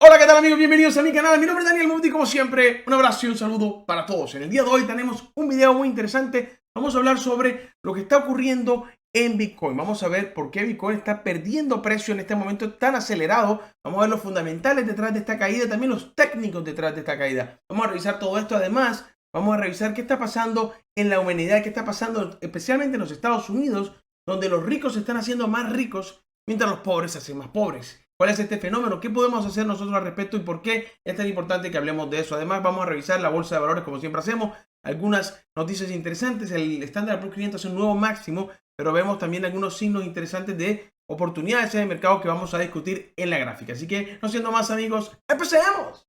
Hola, ¿qué tal amigos? Bienvenidos a mi canal. Mi nombre es Daniel Muti, como siempre, un abrazo y un saludo para todos. En el día de hoy tenemos un video muy interesante. Vamos a hablar sobre lo que está ocurriendo en Bitcoin. Vamos a ver por qué Bitcoin está perdiendo precio en este momento tan acelerado. Vamos a ver los fundamentales detrás de esta caída, también los técnicos detrás de esta caída. Vamos a revisar todo esto. Además, vamos a revisar qué está pasando en la humanidad, qué está pasando especialmente en los Estados Unidos, donde los ricos se están haciendo más ricos mientras los pobres se hacen más pobres. ¿Cuál es este fenómeno? ¿Qué podemos hacer nosotros al respecto y por qué es tan importante que hablemos de eso? Además, vamos a revisar la bolsa de valores como siempre hacemos. Algunas noticias interesantes. El Standard & Poor's 500 es un nuevo máximo, pero vemos también algunos signos interesantes de oportunidades en el mercado que vamos a discutir en la gráfica. Así que, no siendo más amigos, ¡empecemos!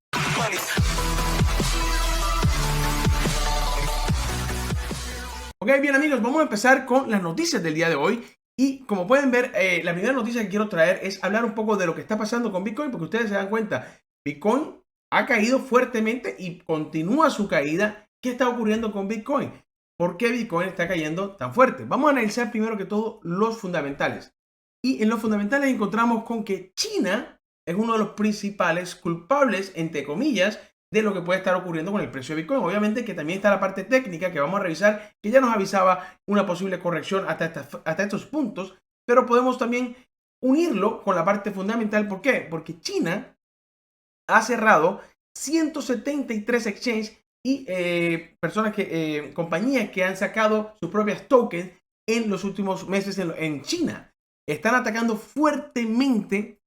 Ok, bien amigos, vamos a empezar con las noticias del día de hoy. Y como pueden ver, la primera noticia que quiero traer es hablar un poco de lo que está pasando con Bitcoin, porque ustedes se dan cuenta, Bitcoin ha caído fuertemente y continúa su caída. ¿Qué está ocurriendo con Bitcoin? ¿Por qué Bitcoin está cayendo tan fuerte? Vamos a analizar primero que todo los fundamentales. Y en los fundamentales encontramos con que China es uno de los principales culpables, entre comillas, de lo que puede estar ocurriendo con el precio de Bitcoin. Obviamente que también está la parte técnica que vamos a revisar, que ya nos avisaba una posible corrección hasta estos puntos, pero podemos también unirlo con la parte fundamental. ¿Por qué? Porque China ha cerrado 173 exchanges y compañías que han sacado sus propias tokens en los últimos meses en China. Están atacando fuertemente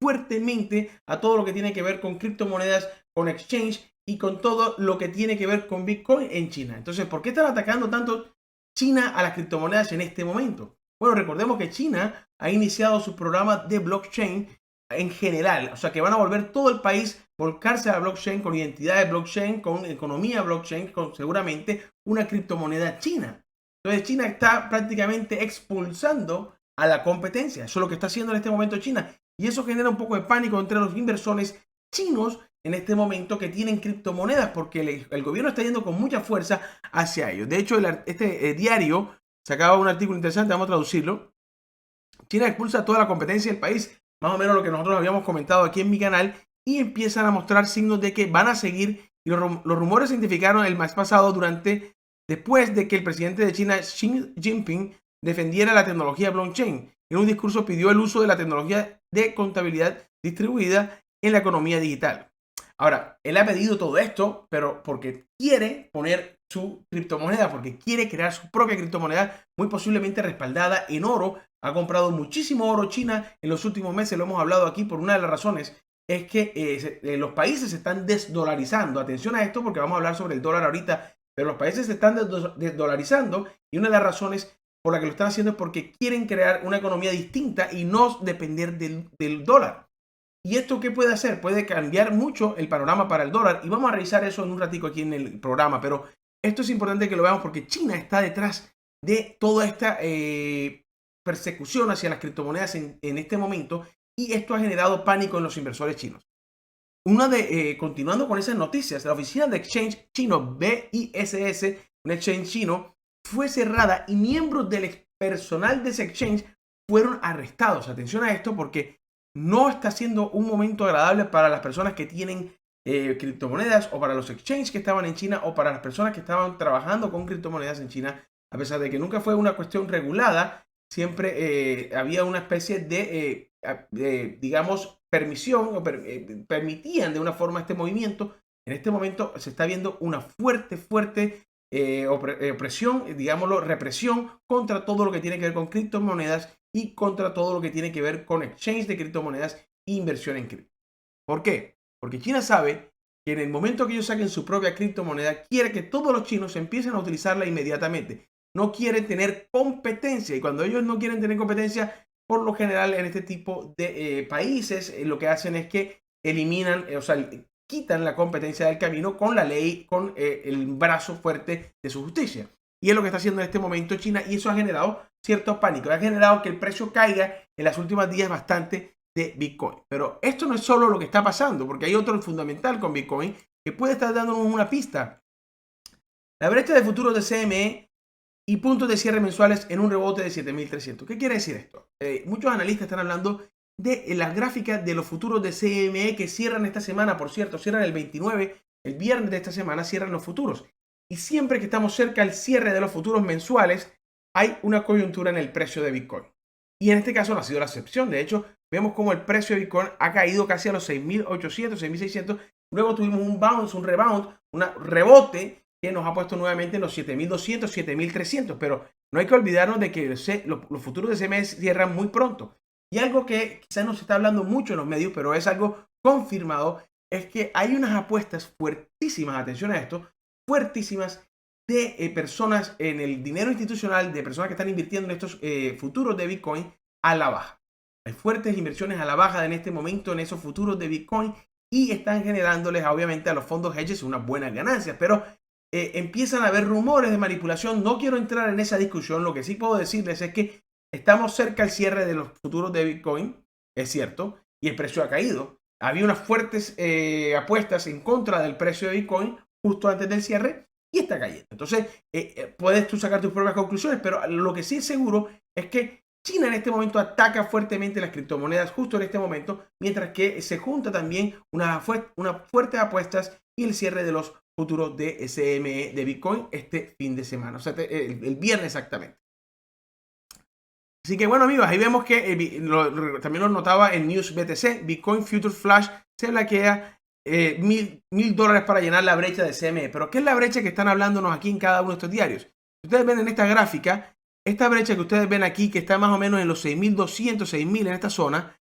a todo lo que tiene que ver con criptomonedas, con exchange y con todo lo que tiene que ver con Bitcoin en China. Entonces, ¿por qué están atacando tanto China a las criptomonedas en este momento? Bueno, recordemos que China ha iniciado su programa de blockchain en general, o sea que van a volver todo el país volcarse a la blockchain, con identidad de blockchain, con economía blockchain, con seguramente una criptomoneda china. Entonces China está prácticamente expulsando a la competencia. Eso es lo que está haciendo en este momento China. Y eso genera un poco de pánico entre los inversores chinos en este momento que tienen criptomonedas, porque el gobierno está yendo con mucha fuerza hacia ellos. De hecho, este diario sacaba un artículo interesante, vamos a traducirlo. China expulsa toda la competencia del país, más o menos lo que nosotros habíamos comentado aquí en mi canal, y empiezan a mostrar signos de que van a seguir. Y los rumores se identificaron el mes pasado después de que el presidente de China, Xi Jinping, defendiera la tecnología blockchain. En un discurso pidió el uso de la tecnología de contabilidad distribuida en la economía digital. Ahora, él ha pedido todo esto, pero porque quiere poner su criptomoneda, porque quiere crear su propia criptomoneda, muy posiblemente respaldada en oro. Ha comprado muchísimo oro China en los últimos meses, lo hemos hablado aquí, por una de las razones es que los países se están desdolarizando. Atención a esto porque vamos a hablar sobre el dólar ahorita, pero los países se están desdolarizando y una de las razones por la que lo están haciendo es porque quieren crear una economía distinta y no depender del dólar. ¿Y esto qué puede hacer? Puede cambiar mucho el panorama para el dólar y vamos a revisar eso en un ratico aquí en el programa, pero esto es importante que lo veamos porque China está detrás de toda esta persecución hacia las criptomonedas en este momento, y esto ha generado pánico en los inversores chinos. Continuando con esas noticias, la oficina de exchange chino BISS, un exchange chino, fue cerrada y miembros del personal de ese exchange fueron arrestados. Atención a esto porque no está siendo un momento agradable para las personas que tienen criptomonedas, o para los exchanges que estaban en China, o para las personas que estaban trabajando con criptomonedas en China. A pesar de que nunca fue una cuestión regulada, siempre había una especie de digamos, permisión, o permitían de una forma este movimiento. En este momento se está viendo una fuerte opresión, digámoslo, represión contra todo lo que tiene que ver con criptomonedas y contra todo lo que tiene que ver con exchange de criptomonedas e inversión en cripto. ¿Por qué? Porque China sabe que en el momento que ellos saquen su propia criptomoneda, quiere que todos los chinos empiecen a utilizarla inmediatamente. No quieren tener competencia, y cuando ellos no quieren tener competencia, por lo general en este tipo de países lo que hacen es que eliminan, o sea, quitan la competencia del camino con la ley, con el brazo fuerte de su justicia. Y es lo que está haciendo en este momento China, y eso ha generado cierto pánico, ha generado que el precio caiga en las últimas días bastante de Bitcoin. Pero esto no es solo lo que está pasando, porque hay otro fundamental con Bitcoin que puede estar dándonos una pista. La brecha de futuros de CME y puntos de cierre mensuales en un rebote de 7.300. ¿Qué quiere decir esto? Muchos analistas están hablando de las gráficas de los futuros de CME que cierran esta semana, por cierto, cierran el 29, el viernes de esta semana cierran los futuros. Y siempre que estamos cerca del cierre de los futuros mensuales, hay una coyuntura en el precio de Bitcoin. Y en este caso no ha sido la excepción. De hecho, vemos como el precio de Bitcoin ha caído casi a los 6.800, 6.600. Luego tuvimos un bounce, un rebound, un rebote que nos ha puesto nuevamente en los 7.200, 7.300. Pero no hay que olvidarnos de que los futuros de CME cierran muy pronto. Y algo que quizás no se está hablando mucho en los medios, pero es algo confirmado, es que hay unas apuestas fuertísimas, atención a esto, fuertísimas de personas en el dinero institucional, de personas que están invirtiendo en estos futuros de Bitcoin a la baja. Hay fuertes inversiones a la baja en este momento en esos futuros de Bitcoin y están generándoles obviamente a los fondos hedges unas buenas ganancias, pero empiezan a haber rumores de manipulación. No quiero entrar en esa discusión. Lo que sí puedo decirles es que estamos cerca al cierre de los futuros de Bitcoin, es cierto, y el precio ha caído. Había unas fuertes apuestas en contra del precio de Bitcoin justo antes del cierre y está cayendo. Entonces, puedes tú sacar tus propias conclusiones, pero lo que sí es seguro es que China en este momento ataca fuertemente las criptomonedas justo en este momento, mientras que se junta también unas fuertes apuestas y el cierre de los futuros de CME de Bitcoin este fin de semana, o sea, el viernes exactamente. Así que bueno amigos, ahí vemos que también lo notaba en News BTC, Bitcoin Future Flash se blanquea $1,000 para llenar la brecha de CME. Pero ¿qué es la brecha que están hablándonos aquí en cada uno de estos diarios? Ustedes ven en esta gráfica, esta brecha que ustedes ven aquí, que está más o menos en los 6.200, 6.000 en esta zona,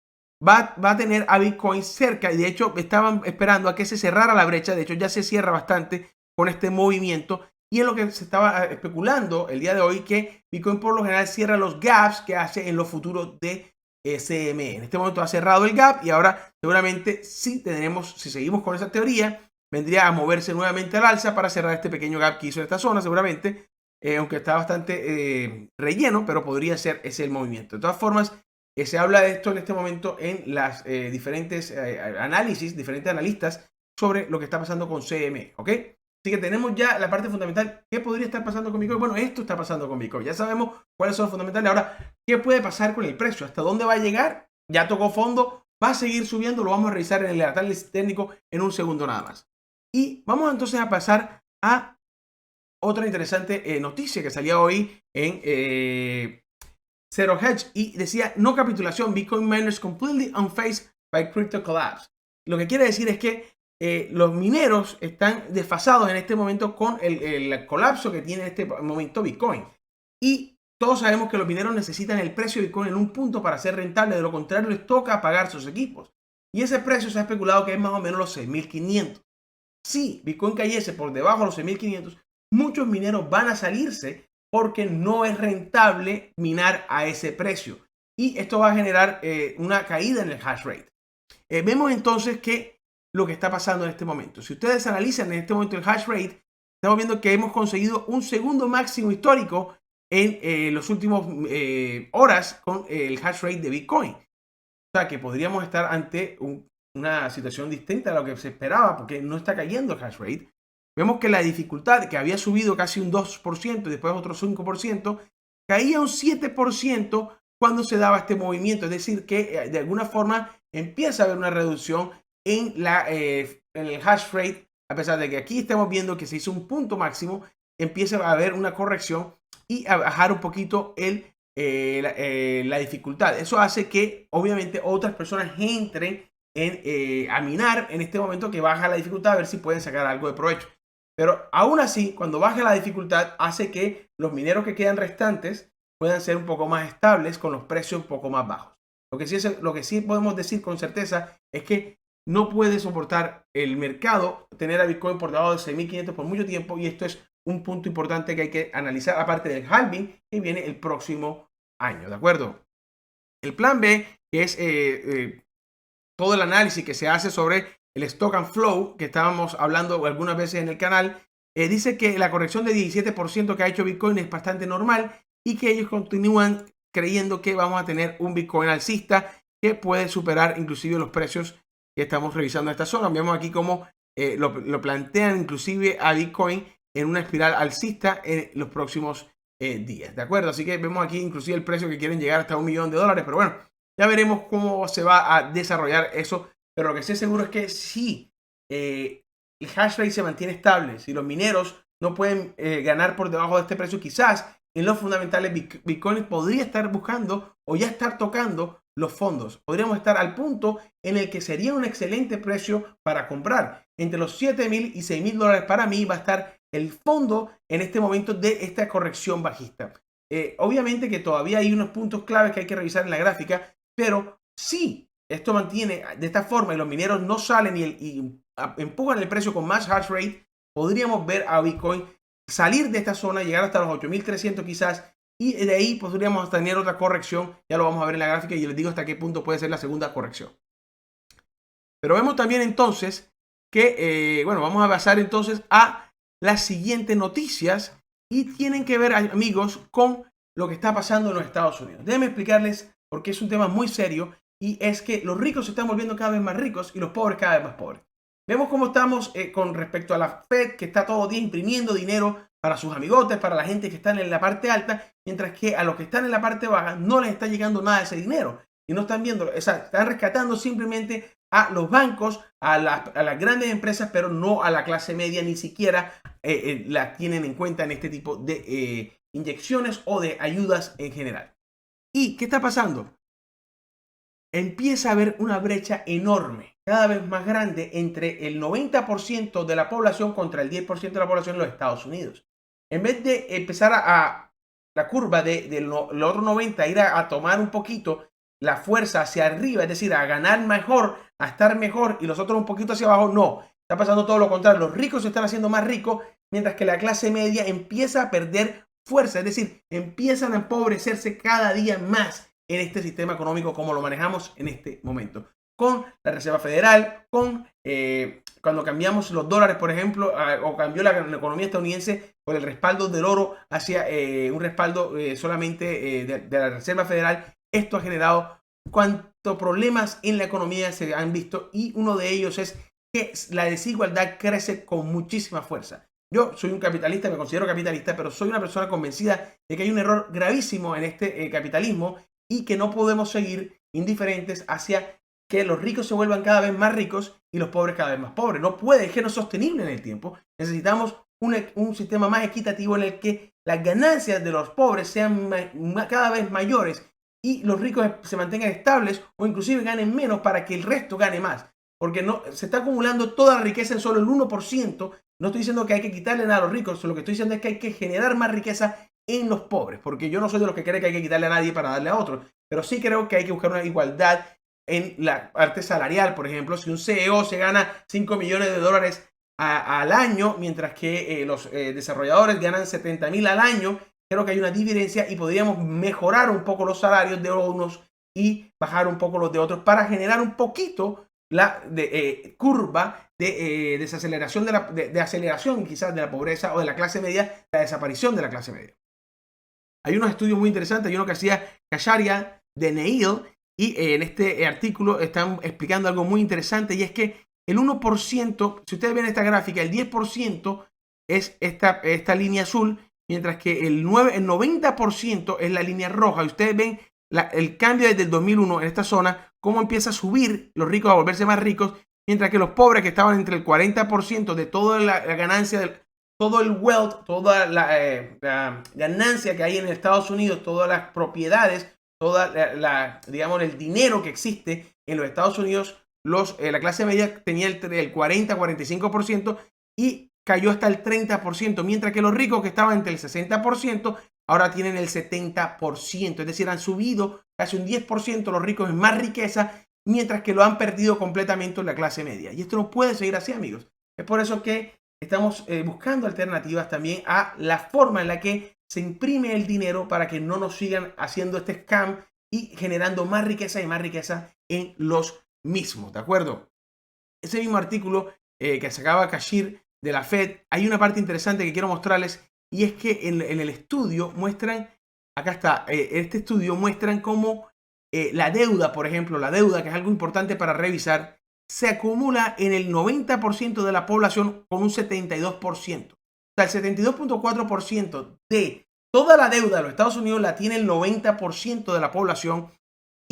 va a tener a Bitcoin cerca, y de hecho estaban esperando a que se cerrara la brecha. De hecho ya se cierra bastante con este movimiento, y es lo que se estaba especulando el día de hoy, que Bitcoin por lo general cierra los gaps que hace en los futuros de CME. En este momento ha cerrado el gap y ahora seguramente si seguimos con esa teoría, vendría a moverse nuevamente al alza para cerrar este pequeño gap que hizo en esta zona seguramente, aunque está bastante relleno, pero podría ser ese el movimiento. De todas formas, se habla de esto en este momento en las diferentes diferentes analistas sobre lo que está pasando con CME, ¿ok? Así que tenemos ya la parte fundamental. ¿Qué podría estar pasando con Bitcoin? Bueno, esto está pasando con Bitcoin. Ya sabemos cuáles son los fundamentales. Ahora, ¿qué puede pasar con el precio? ¿Hasta dónde va a llegar? Ya tocó fondo. ¿Va a seguir subiendo? Lo vamos a revisar en el análisis técnico en un segundo nada más. Y vamos entonces a pasar a otra interesante noticia que salía hoy en Zero Hedge y decía: no capitulación, Bitcoin miners completely unfazed by crypto collapse. Lo que quiere decir es que los mineros están desfasados en este momento con el colapso que tiene en este momento Bitcoin. Y todos sabemos que los mineros necesitan el precio de Bitcoin en un punto para ser rentable. De lo contrario, les toca pagar sus equipos. Y ese precio se ha especulado que es más o menos los 6.500. Si Bitcoin cayese por debajo de los 6.500, muchos mineros van a salirse porque no es rentable minar a ese precio. Y esto va a generar una caída en el hash rate. Vemos entonces que lo que está pasando en este momento. Si ustedes analizan en este momento el hash rate, estamos viendo que hemos conseguido un segundo máximo histórico en los últimos horas con el hash rate de Bitcoin. O sea que podríamos estar ante una situación distinta a lo que se esperaba, porque no está cayendo el hash rate. Vemos que la dificultad, que había subido casi un 2% y después otro 5%, caía un 7% cuando se daba este movimiento. Es decir, que de alguna forma empieza a haber una reducción en el hash rate, a pesar de que aquí estamos viendo que se hizo un punto máximo, empieza a haber una corrección y a bajar un poquito la dificultad. Eso hace que obviamente otras personas entren a minar en este momento, que baja la dificultad, a ver si pueden sacar algo de provecho. Pero aún así, cuando baja la dificultad, hace que los mineros que quedan restantes puedan ser un poco más estables con los precios un poco más bajos. Lo que sí podemos decir con certeza es que no puede soportar el mercado tener a Bitcoin por debajo de 6.500 por mucho tiempo, y esto es un punto importante que hay que analizar, aparte del halving que viene el próximo año, ¿de acuerdo? El plan B, que es todo el análisis que se hace sobre el stock and flow, que estábamos hablando algunas veces en el canal, dice que la corrección de 17% que ha hecho Bitcoin es bastante normal y que ellos continúan creyendo que vamos a tener un Bitcoin alcista que puede superar inclusive los precios que estamos revisando esta zona. Vemos aquí cómo lo plantean inclusive a Bitcoin en una espiral alcista en los próximos días, ¿de acuerdo? Así que vemos aquí inclusive el precio que quieren llegar hasta $1.000.000, pero bueno, Ya veremos cómo se va a desarrollar eso, pero lo que estoy seguro es que si el hash rate se mantiene estable, si los mineros no pueden ganar por debajo de este precio, quizás en los fundamentales Bitcoin podría estar buscando o ya estar tocando los fondos. Podríamos estar al punto en el que sería un excelente precio para comprar. Entre los 7,000 y 6,000 dólares para mí va a estar el fondo en este momento de esta corrección bajista. Obviamente que todavía hay unos puntos claves que hay que revisar en la gráfica, pero si esto mantiene de esta forma y los mineros no salen y empujan el precio con más hash rate, podríamos ver a Bitcoin salir de esta zona, llegar hasta los 8,300 quizás, y de ahí podríamos tener otra corrección. Ya lo vamos a ver en la gráfica y les digo hasta qué punto puede ser la segunda corrección. Pero vemos también entonces que, bueno, vamos a pasar entonces a las siguientes noticias y tienen que ver, amigos, con lo que está pasando en los Estados Unidos. Déjenme explicarles porque es un tema muy serio y es que los ricos se están volviendo cada vez más ricos y los pobres cada vez más pobres. Vemos cómo estamos con respecto a la Fed, que está todo el día imprimiendo dinero para sus amigotes, para la gente que está en la parte alta, mientras que a los que están en la parte baja no les está llegando nada de ese dinero. Y no están viendo, o sea, están rescatando simplemente a los bancos, a las grandes empresas, pero no a la clase media, ni siquiera la tienen en cuenta en este tipo de inyecciones o de ayudas en general. ¿Y qué está pasando? Empieza a haber una brecha enorme, cada vez más grande, entre el 90% de la población contra el 10% de la población en los Estados Unidos. En vez de empezar a la curva del otro 90, ir a tomar un poquito la fuerza hacia arriba, es decir, a ganar mejor, a estar mejor, y los otros un poquito hacia abajo, no. Está pasando todo lo contrario. Los ricos se están haciendo más ricos, mientras que la clase media empieza a perder fuerza, es decir, empiezan a empobrecerse cada día más en este sistema económico como lo manejamos en este momento. Con la Reserva Federal, con cuando cambiamos los dólares, por ejemplo, o cambió la economía estadounidense por el respaldo del oro hacia un respaldo solamente de la Reserva Federal. Esto ha generado cuantos problemas en la economía se han visto y uno de ellos es que la desigualdad crece con muchísima fuerza. Yo soy un capitalista, me considero capitalista, pero soy una persona convencida de que hay un error gravísimo en este capitalismo y que no podemos seguir indiferentes hacia que los ricos se vuelvan cada vez más ricos y los pobres cada vez más pobres. No puede, es que no es sostenible en el tiempo. Necesitamos un sistema más equitativo en el que las ganancias de los pobres sean cada vez mayores y los ricos se mantengan estables o inclusive ganen menos para que el resto gane más. Porque no, se está acumulando toda la riqueza en solo el 1%. No estoy diciendo que hay que quitarle nada a los ricos, lo que estoy diciendo es que hay que generar más riqueza en los pobres, porque yo no soy de los que cree que hay que quitarle a nadie para darle a otro, pero sí creo que hay que buscar una igualdad en la parte salarial. Por ejemplo, si un CEO se gana 5 millones de dólares al año, mientras que los desarrolladores ganan 70,000 al año, creo que hay una diferencia y podríamos mejorar un poco los salarios de unos y bajar un poco los de otros para generar un poquito la curva de desaceleración de aceleración quizás de la pobreza o de la clase media, la desaparición de la clase media. Hay unos estudios muy interesantes, hay uno que hacía Khajaria de Neil y en este artículo están explicando algo muy interesante y es que el 1%, si ustedes ven esta gráfica, el 10% es esta línea azul, mientras que el 90% es la línea roja. Y ustedes ven el cambio desde el 2001 en esta zona, cómo empieza a subir los ricos a volverse más ricos, mientras que los pobres que estaban entre el 40% de toda la ganancia, todo el wealth, toda la ganancia que hay en Estados Unidos, todas las propiedades, toda digamos, el dinero que existe en los Estados Unidos, la clase media tenía el 40-45% y cayó hasta el 30%, mientras que los ricos que estaban entre el 60% ahora tienen el 70%, es decir, han subido casi un 10% los ricos en más riqueza, mientras que lo han perdido completamente en la clase media. Y esto no puede seguir así, amigos. Es por eso que estamos buscando alternativas también a la forma en la que se imprime el dinero para que no nos sigan haciendo este scam y generando más riqueza y más riqueza en los mismos, ¿de acuerdo? Ese mismo artículo que sacaba Kashir de la Fed, hay una parte interesante que quiero mostrarles y es que en el estudio muestran, acá está, este estudio muestran cómo la deuda, por ejemplo, la deuda, que es algo importante para revisar, se acumula en el 90% de la población con un 72%. O sea, el 72.4% de toda la deuda de los Estados Unidos la tiene el 90% de la población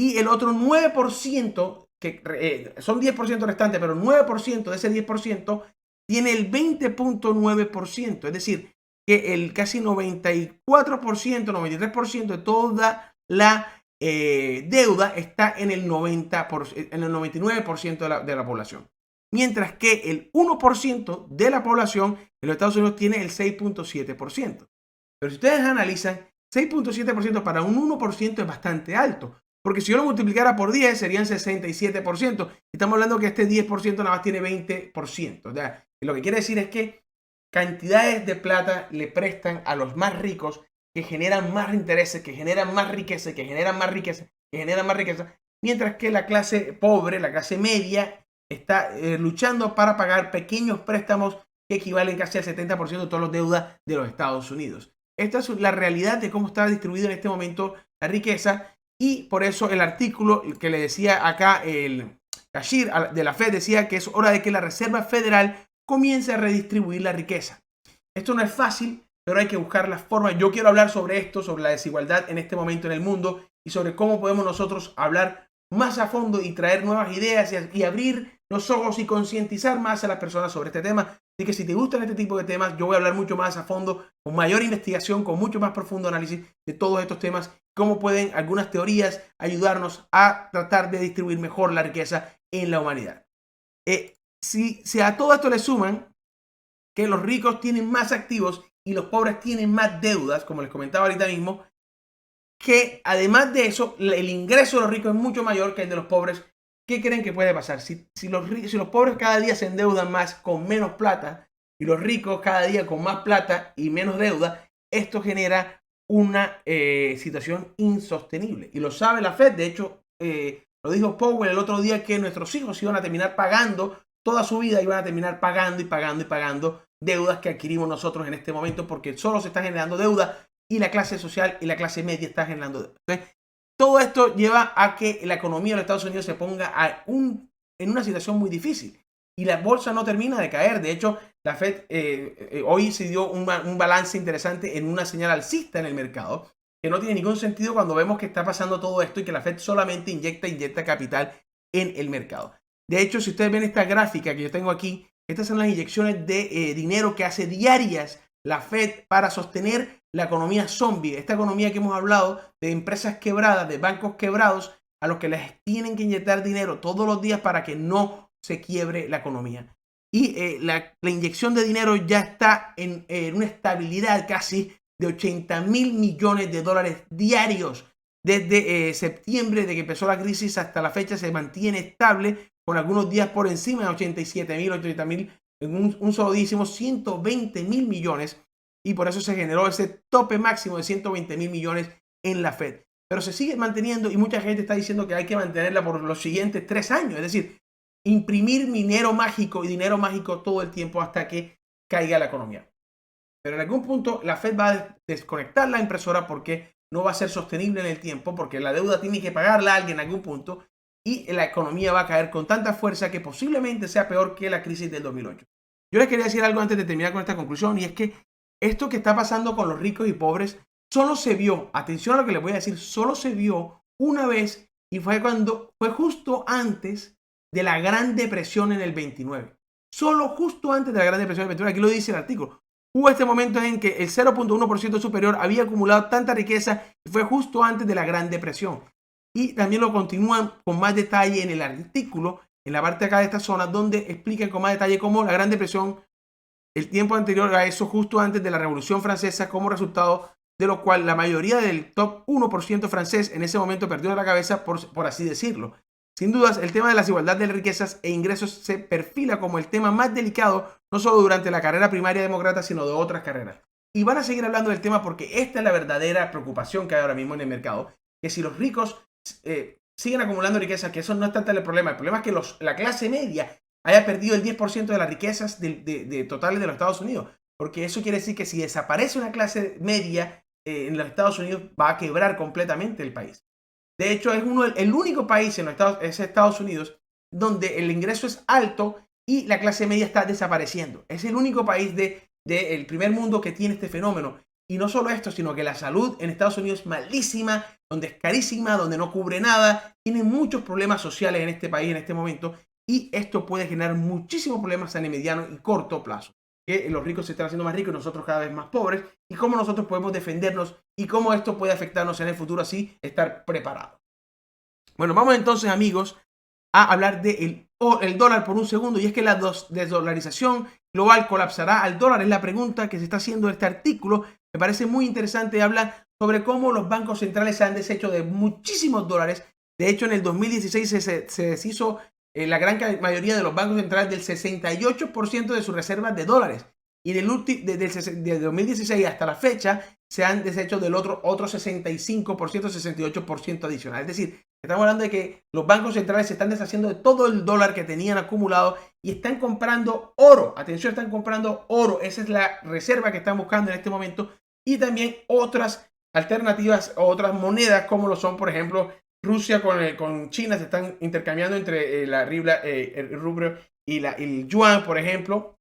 y el otro 9%, que son 10% restante, pero 9% de ese 10% tiene el 20.9%. Es decir, que el casi 94%, 93% de toda la deuda está en el 99% de la población. Mientras que el 1% de la población en los Estados Unidos tiene el 6.7%. Pero si ustedes analizan, 6.7% para un 1% es bastante alto. Porque si yo lo multiplicara por 10 serían 67%. Estamos hablando que este 10% nada más tiene 20%. O sea, lo que quiere decir es que cantidades de plata le prestan a los más ricos, que generan más intereses, que generan más riqueza, que generan más riqueza, que generan más riqueza. Mientras que la clase pobre, la clase media, está luchando para pagar pequeños préstamos que equivalen casi al 70% de todas las deudas de los Estados Unidos. Esta es la realidad de cómo está distribuida en este momento la riqueza, y por eso el artículo que le decía acá el Cashier de la Fed decía que es hora de que la Reserva Federal comience a redistribuir la riqueza. Esto no es fácil, pero hay que buscar las formas. Yo quiero hablar sobre esto, sobre la desigualdad en este momento en el mundo y sobre cómo podemos nosotros hablar más a fondo y traer nuevas ideas y abrir los ojos y concientizar más a las personas sobre este tema. Así que si te gustan este tipo de temas, yo voy a hablar mucho más a fondo, con mayor investigación, con mucho más profundo análisis de todos estos temas, cómo pueden algunas teorías ayudarnos a tratar de distribuir mejor la riqueza en la humanidad. Si a todo esto le suman que los ricos tienen más activos y los pobres tienen más deudas, como les comentaba ahorita mismo, que además de eso, el ingreso de los ricos es mucho mayor que el de los pobres. ¿Qué creen que puede pasar? Si los pobres cada día se endeudan más con menos plata y los ricos cada día con más plata y menos deuda, esto genera una situación insostenible. Y lo sabe la Fed. De hecho, lo dijo Powell el otro día, que nuestros hijos iban a terminar pagando toda su vida, iban a terminar pagando y pagando y pagando deudas que adquirimos nosotros en este momento, porque solo se está generando deuda y la clase social y la clase media está generando deuda. Entonces, todo esto lleva a que la economía de los Estados Unidos se ponga en una situación muy difícil y la bolsa no termina de caer. De hecho, la Fed hoy se dio un balance interesante en una señal alcista en el mercado, que no tiene ningún sentido cuando vemos que está pasando todo esto y que la Fed solamente inyecta capital en el mercado. De hecho, si ustedes ven esta gráfica que yo tengo aquí, estas son las inyecciones de dinero que hace diarias la Fed para sostener la economía zombie, esta economía que hemos hablado de empresas quebradas, de bancos quebrados, a los que les tienen que inyectar dinero todos los días para que no se quiebre la economía. Y la inyección de dinero ya está en una estabilidad casi de 80.000 millones de dólares diarios. Desde septiembre, de que empezó la crisis hasta la fecha, se mantiene estable, con algunos días por encima de 87.000, 80.000. En un solo día hicimos 120.000 millones y por eso se generó ese tope máximo de 120.000 millones en la Fed. Pero se sigue manteniendo y mucha gente está diciendo que hay que mantenerla por los siguientes 3 años. Es decir, imprimir dinero mágico todo el tiempo hasta que caiga la economía. Pero en algún punto la Fed va a desconectar la impresora porque no va a ser sostenible en el tiempo, porque la deuda tiene que pagarla a alguien en algún punto y la economía va a caer con tanta fuerza que posiblemente sea peor que la crisis del 2008. Yo les quería decir algo antes de terminar con esta conclusión, y es que esto que está pasando con los ricos y pobres solo se vio, atención a lo que les voy a decir, solo se vio una vez, y fue justo antes de la Gran Depresión en el 29. Solo justo antes de la Gran Depresión del 29, aquí lo dice el artículo. Hubo este momento en que el 0.1% superior había acumulado tanta riqueza y fue justo antes de la Gran Depresión. Y también lo continúan con más detalle en el artículo, en la parte de acá de esta zona, donde explican con más detalle cómo la Gran Depresión, el tiempo anterior a eso, justo antes de la Revolución Francesa, como resultado de lo cual la mayoría del top 1% francés en ese momento perdió la cabeza, por así decirlo. Sin dudas, el tema de la desigualdad de riquezas e ingresos se perfila como el tema más delicado, no solo durante la carrera primaria demócrata, sino de otras carreras. Y van a seguir hablando del tema porque esta es la verdadera preocupación que hay ahora mismo en el mercado, que si los ricos siguen acumulando riquezas, que eso no es tanto el problema es que la clase media haya perdido el 10% de las riquezas de totales de los Estados Unidos, porque eso quiere decir que si desaparece una clase media en los Estados Unidos, va a quebrar completamente el país. De hecho, es el único país en Estados Unidos donde el ingreso es alto y la clase media está desapareciendo. Es el único país del primer mundo que tiene este fenómeno. Y no solo esto, sino que la salud en Estados Unidos es malísima, donde es carísima, donde no cubre nada. Tiene muchos problemas sociales en este país en este momento. Y esto puede generar muchísimos problemas en el mediano y corto plazo. Que los ricos se están haciendo más ricos y nosotros cada vez más pobres. Y cómo nosotros podemos defendernos y cómo esto puede afectarnos en el futuro, así estar preparados. Bueno, vamos entonces, amigos, a hablar del el dólar por un segundo. Y es que la desdolarización global colapsará al dólar. Es la pregunta que se está haciendo en este artículo. Me parece muy interesante. Habla sobre cómo los bancos centrales se han deshecho de muchísimos dólares. De hecho, en el 2016 se deshizo la gran mayoría de los bancos centrales del 68% de sus reservas de dólares. Y desde 2016 hasta la fecha se han deshecho del otro 65%, 68% adicional. Es decir, estamos hablando de que los bancos centrales se están deshaciendo de todo el dólar que tenían acumulado y están comprando oro. Atención, están comprando oro. Esa es la reserva que están buscando en este momento. Y también otras alternativas o otras monedas como lo son, por ejemplo, Rusia con China se están intercambiando entre el rublo y el yuan, por ejemplo.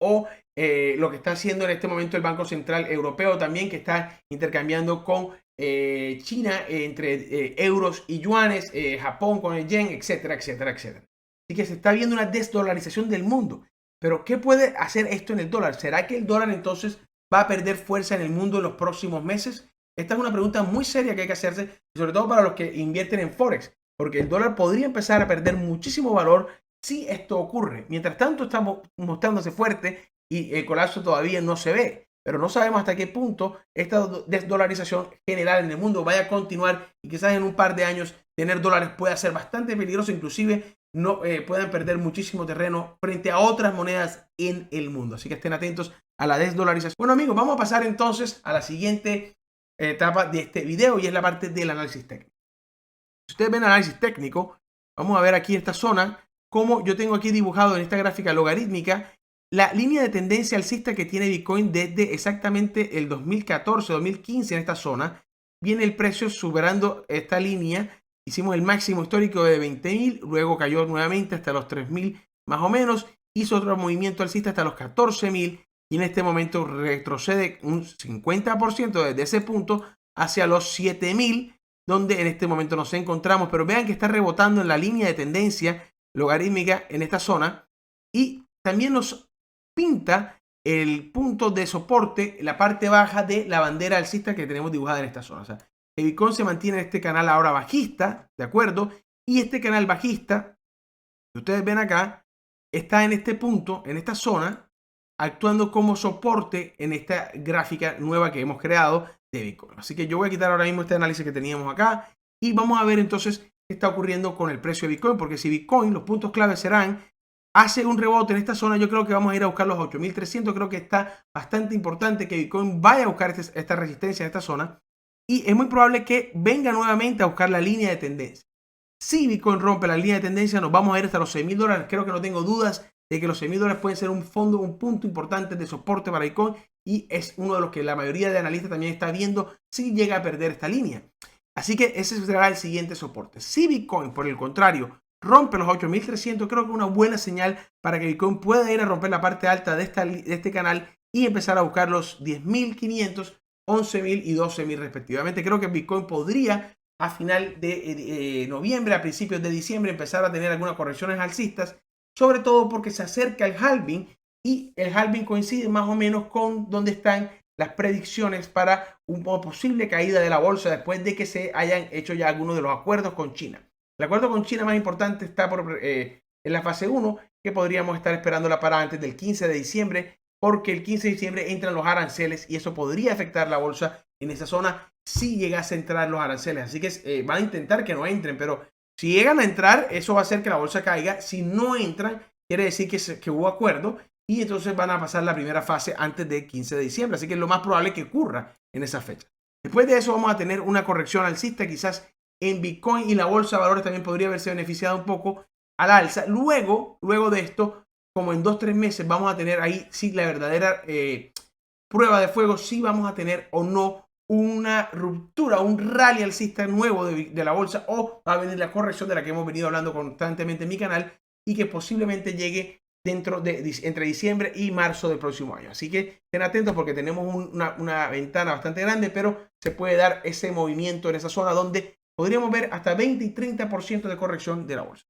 O lo que está haciendo en este momento el Banco Central Europeo también, que está intercambiando con China entre euros y yuanes, Japón con el yen, etcétera, etcétera, etcétera. Así que se está viendo una desdolarización del mundo. Pero ¿qué puede hacer esto en el dólar? ¿Será que el dólar entonces va a perder fuerza en el mundo en los próximos meses? Esta es una pregunta muy seria que hay que hacerse, sobre todo para los que invierten en Forex, porque el dólar podría empezar a perder muchísimo valor si esto ocurre. Mientras tanto, estamos mostrándose fuerte y el colapso todavía no se ve. Pero no sabemos hasta qué punto esta desdolarización general en el mundo vaya a continuar y quizás en un par de años tener dólares pueda ser bastante peligroso, inclusive no puedan perder muchísimo terreno frente a otras monedas en el mundo. Así que estén atentos a la desdolarización. Bueno, amigos, vamos a pasar entonces a la siguiente etapa de este video y es la parte del análisis técnico. Si ustedes ven análisis técnico, vamos a ver aquí esta zona, como yo tengo aquí dibujado en esta gráfica logarítmica, la línea de tendencia alcista que tiene Bitcoin desde exactamente el 2014-2015 en esta zona. Viene el precio superando esta línea. Hicimos el máximo histórico de 20.000, luego cayó nuevamente hasta los 3.000 más o menos. Hizo otro movimiento alcista hasta los 14.000 y en este momento retrocede un 50% desde ese punto hacia los 7.000, donde en este momento nos encontramos. Pero vean que está rebotando en la línea de tendencia logarítmica en esta zona y también nos pinta el punto de soporte, la parte baja de la bandera alcista que tenemos dibujada en esta zona. O sea, el Bitcoin se mantiene en este canal ahora bajista, ¿de acuerdo? Y este canal bajista, que ustedes ven acá, está en este punto, en esta zona, actuando como soporte en esta gráfica nueva que hemos creado de Bitcoin. Así que yo voy a quitar ahora mismo este análisis que teníamos acá y vamos a ver entonces qué está ocurriendo con el precio de Bitcoin, porque si Bitcoin, los puntos clave serán hace un rebote en esta zona, yo creo que vamos a ir a buscar los 8.300. Creo que está bastante importante que Bitcoin vaya a buscar esta resistencia en esta zona. Y es muy probable que venga nuevamente a buscar la línea de tendencia. Si Bitcoin rompe la línea de tendencia, nos vamos a ir hasta los $6.000. Creo que no tengo dudas de que los $6.000 pueden ser un punto importante de soporte para Bitcoin. Y es uno de los que la mayoría de analistas también está viendo si llega a perder esta línea. Así que ese será el siguiente soporte. Si Bitcoin, por el contrario, rompe los 8.300, creo que es una buena señal para que Bitcoin pueda ir a romper la parte alta de este canal y empezar a buscar los 10.500, 11.000 y 12.000 respectivamente. Creo que Bitcoin podría a final de noviembre, a principios de diciembre, empezar a tener algunas correcciones alcistas, sobre todo porque se acerca el halving y el halving coincide más o menos con donde están las predicciones para una posible caída de la bolsa después de que se hayan hecho ya algunos de los acuerdos con China. El acuerdo con China más importante está en la fase 1, que podríamos estar esperándola para antes del 15 de diciembre, porque el 15 de diciembre entran los aranceles y eso podría afectar la bolsa en esa zona si llegase a entrar los aranceles. Así que van a intentar que no entren, pero si llegan a entrar, eso va a hacer que la bolsa caiga. Si no entran, quiere decir que hubo acuerdo y entonces van a pasar la primera fase antes del 15 de diciembre. Así que es lo más probable que ocurra en esa fecha. Después de eso vamos a tener una corrección alcista, quizás en Bitcoin, y la bolsa de valores también podría haberse beneficiado un poco al alza. Luego de esto, como en 2-3 meses, vamos a tener ahí sí la verdadera prueba de fuego, si vamos a tener o no una ruptura, un rally alcista nuevo de la bolsa, o va a venir la corrección de la que hemos venido hablando constantemente en mi canal y que posiblemente llegue entre diciembre y marzo del próximo año. Así que estén atentos porque tenemos una ventana bastante grande, pero se puede dar ese movimiento en esa zona donde podríamos ver hasta 20 y 30% de corrección de la bolsa.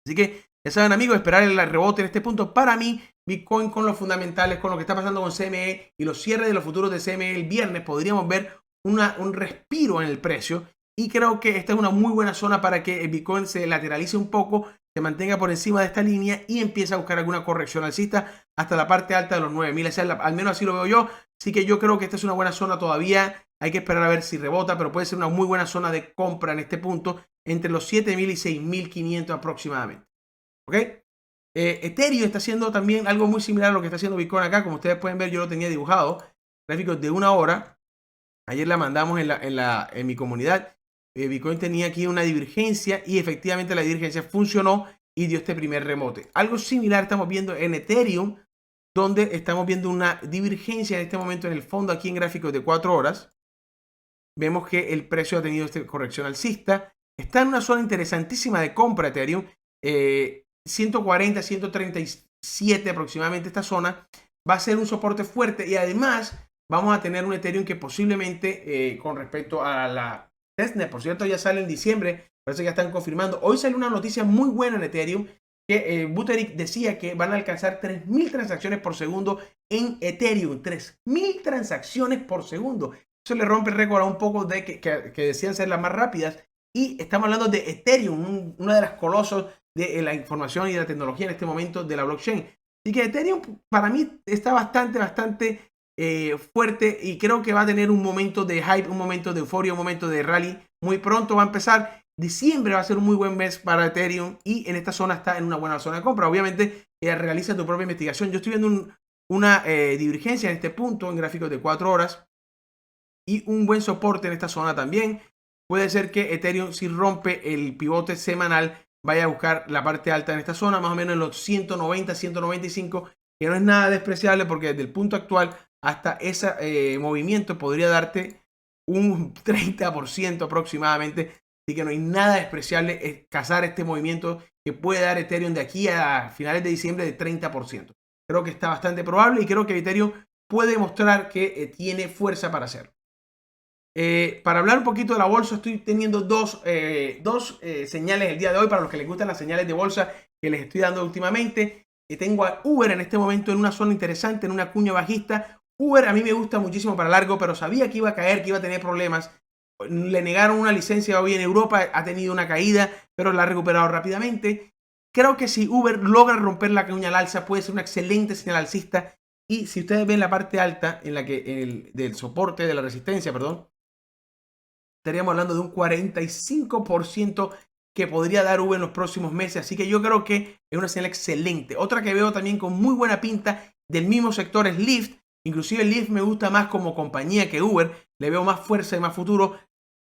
Así que ya saben, amigos, esperar el rebote en este punto. Para mí, Bitcoin con los fundamentales, con lo que está pasando con CME y los cierres de los futuros de CME el viernes, podríamos ver un respiro en el precio. Y creo que esta es una muy buena zona para que el Bitcoin se lateralice un poco, se mantenga por encima de esta línea y empiece a buscar alguna corrección alcista hasta la parte alta de los 9.000. Al menos así lo veo yo. Así que yo creo que esta es una buena zona todavía. Hay que esperar a ver si rebota, pero puede ser una muy buena zona de compra en este punto, entre los 7.000 y 6.500 aproximadamente. ¿Ok? Ethereum está haciendo también algo muy similar a lo que está haciendo Bitcoin acá. Como ustedes pueden ver, yo lo tenía dibujado. Gráficos de 1 hora. Ayer la mandamos en mi comunidad. Bitcoin tenía aquí una divergencia y efectivamente la divergencia funcionó y dio este primer remote. Algo similar estamos viendo en Ethereum, donde estamos viendo una divergencia en este momento en el fondo aquí en gráficos de 4 horas. Vemos que el precio ha tenido esta corrección alcista. Está en una zona interesantísima de compra Ethereum. 140, 137 aproximadamente esta zona. Va a ser un soporte fuerte y además vamos a tener un Ethereum que posiblemente con respecto a la testnet, por cierto, ya sale en diciembre, parece que ya están confirmando. Hoy salió una noticia muy buena en Ethereum que Buterin decía que van a alcanzar 3.000 transacciones por segundo en Ethereum. 3.000 transacciones por segundo. Eso le rompe el récord a un poco de que decían ser las más rápidas. Y estamos hablando de Ethereum, una de las colosos de la información y de la tecnología en este momento de la blockchain. Y que Ethereum para mí está bastante fuerte y creo que va a tener un momento de hype, un momento de euforia, un momento de rally. Muy pronto va a empezar. Diciembre va a ser un muy buen mes para Ethereum y en esta zona está en una buena zona de compra. Obviamente, realiza tu propia investigación. Yo estoy viendo una divergencia en este punto en gráficos de 4 horas y un buen soporte en esta zona también. Puede ser que Ethereum, si rompe el pivote semanal, vaya a buscar la parte alta en esta zona, más o menos en los 190, 195, que no es nada despreciable porque desde el punto actual hasta ese movimiento podría darte un 30% aproximadamente. Así que no hay nada despreciable cazar este movimiento que puede dar Ethereum de aquí a finales de diciembre de 30%. Creo que está bastante probable y creo que Ethereum puede mostrar que tiene fuerza para hacerlo. Para hablar un poquito de la bolsa, estoy teniendo dos señales el día de hoy para los que les gustan las señales de bolsa que les estoy dando últimamente. Tengo a Uber en este momento en una zona interesante, en una cuña bajista. Uber a mí me gusta muchísimo para largo, pero sabía que iba a caer, que iba a tener problemas. Le negaron una licencia hoy en Europa, ha tenido una caída, pero la ha recuperado rápidamente. Creo que si Uber logra romper la cuña al alza, puede ser una excelente señal alcista. Y si ustedes ven la parte alta del soporte, de la resistencia, perdón, estaríamos hablando de un 45% que podría dar Uber en los próximos meses. Así que yo creo que es una señal excelente. Otra que veo también con muy buena pinta del mismo sector es Lyft. Inclusive Lyft me gusta más como compañía que Uber. Le veo más fuerza y más futuro.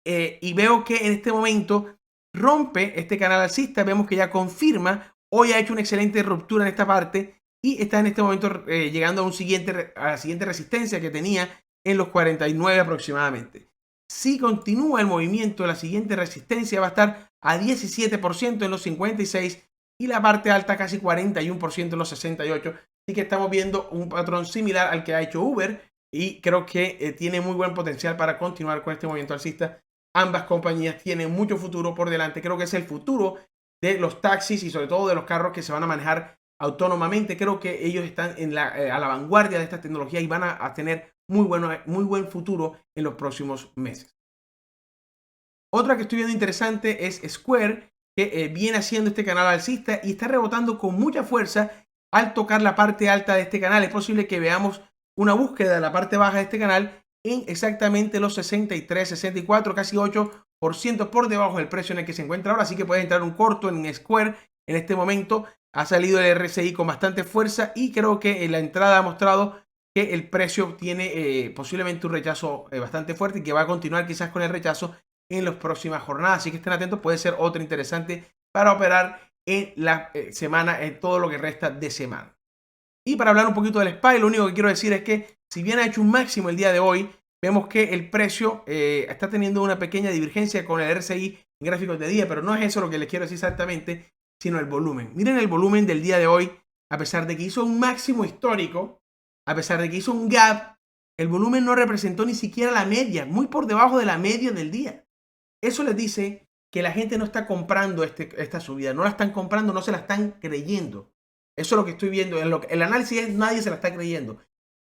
Y veo que en este momento rompe este canal alcista. Vemos que ya confirma. Hoy ha hecho una excelente ruptura en esta parte. Y está en este momento llegando a la siguiente resistencia que tenía en los 49 aproximadamente. Si continúa el movimiento, la siguiente resistencia va a estar a 17% en los 56 y la parte alta casi 41% en los 68. Así que estamos viendo un patrón similar al que ha hecho Uber y creo que tiene muy buen potencial para continuar con este movimiento alcista. Ambas compañías tienen mucho futuro por delante. Creo que es el futuro de los taxis y sobre todo de los carros que se van a manejar autónomamente. Creo que ellos están a la vanguardia de esta tecnología y van a tener muy buen futuro en los próximos meses. Otra que estoy viendo interesante es Square, que viene haciendo este canal alcista y está rebotando con mucha fuerza al tocar la parte alta de este canal. Es posible que veamos una búsqueda de la parte baja de este canal en exactamente los 63, 64, casi 8% por debajo del precio en el que se encuentra ahora. Así que puede entrar un corto en Square en este momento. Ha salido el RSI con bastante fuerza y creo que la entrada ha mostrado que el precio tiene posiblemente un rechazo bastante fuerte y que va a continuar quizás con el rechazo en las próximas jornadas. Así que estén atentos, puede ser otra interesante para operar en la semana, en todo lo que resta de semana. Y para hablar un poquito del SPY, lo único que quiero decir es que si bien ha hecho un máximo el día de hoy, vemos que el precio está teniendo una pequeña divergencia con el RSI en gráficos de día, pero no es eso lo que les quiero decir exactamente, sino el volumen. Miren el volumen del día de hoy. a pesar de que hizo un máximo histórico, a pesar de que hizo un gap, el volumen no representó ni siquiera la media, muy por debajo de la media del día. Eso les dice que la gente no está comprando esta subida, no la están comprando, no se la están creyendo. Eso es lo que estoy viendo. El análisis es nadie se la está creyendo.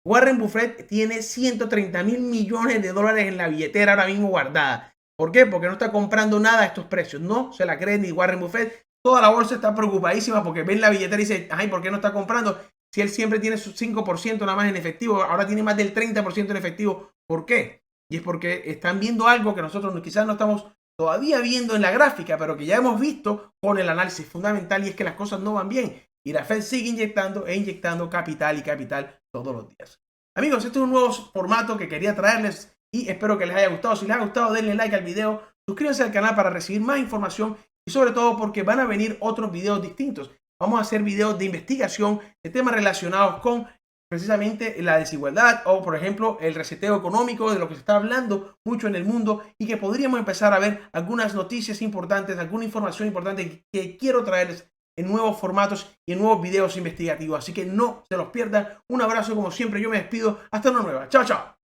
Warren Buffett tiene 130 mil millones de dólares en la billetera ahora mismo guardada. ¿Por qué? Porque no está comprando nada a estos precios. No se la cree ni Warren Buffett. Toda la bolsa está preocupadísima porque ven la billetera y dice, ay, ¿por qué no está comprando? Si él siempre tiene su 5% nada más en efectivo, ahora tiene más del 30% en efectivo. ¿Por qué? Y es porque están viendo algo que nosotros quizás no estamos todavía viendo en la gráfica, pero que ya hemos visto con el análisis fundamental, y es que las cosas no van bien. Y la Fed sigue inyectando e inyectando capital y capital todos los días. Amigos, este es un nuevo formato que quería traerles y espero que les haya gustado. Si les ha gustado, denle like al video, suscríbanse al canal para recibir más información y sobre todo porque van a venir otros videos distintos. Vamos a hacer videos de investigación de temas relacionados con precisamente la desigualdad o, por ejemplo, el reseteo económico, de lo que se está hablando mucho en el mundo y que podríamos empezar a ver algunas noticias importantes, alguna información importante que quiero traerles en nuevos formatos y en nuevos videos investigativos. Así que no se los pierdan. Un abrazo como siempre. Yo me despido. Hasta una nueva. Chao, chao.